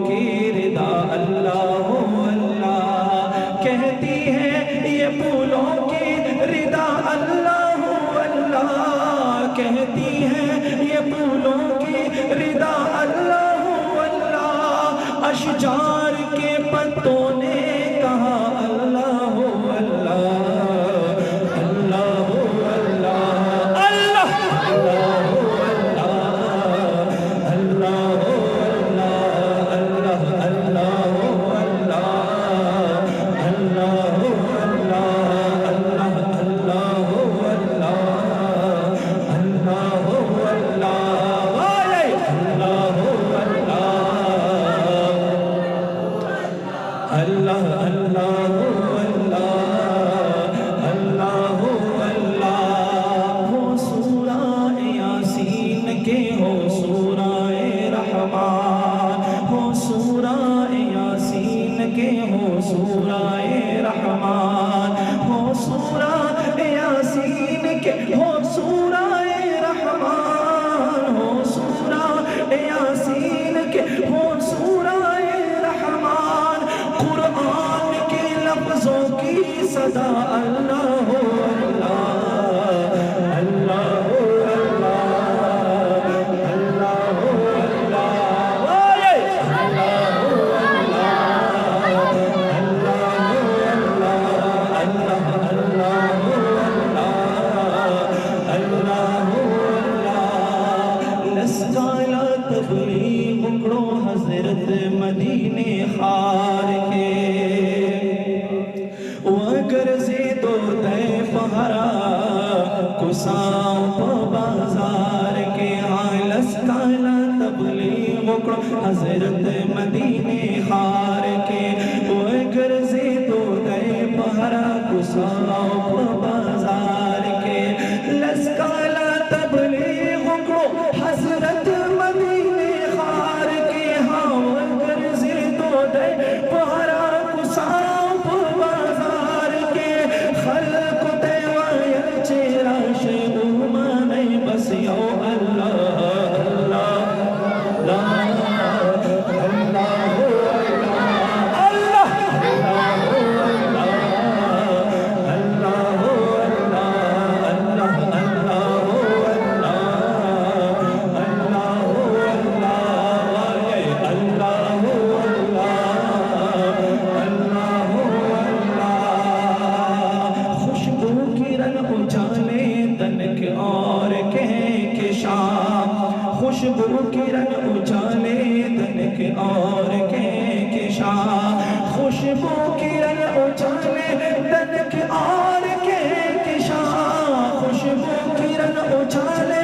کی رضا اللہ اللہ کہتی ہے یہ پھولوں کی رضا اللہ اللہ کہتی ہے یہ پھولوں کی رضا اللہ اللہ اشجار کے پتوں نے کہا اللہ اللہ اللہ اللہ اللہ صدا اللہ اللہ اللہ حضرت مدینے خار کے وگر زیدو دے پہرا کساؤں پا بازار کے آلس کالا تبلیغ اکڑو حضرت مدینے خار کے وگر زیدو دے پہرا کساؤں پا بازار کے لس کالا تبلیغ اکڑو حضرت مدینے خار کے ہاں وگر زیدو دے پہرا کساؤں پا بازار کے خلق دیوائر چیرا شیعومانی بس یو اللہ اللہ خوشبو کی رنگ اجالے دنک اور کہکشاں خوشبو کی رنگ اجالے دنک اور کہکشاں خوشبو کی رنگ اجالے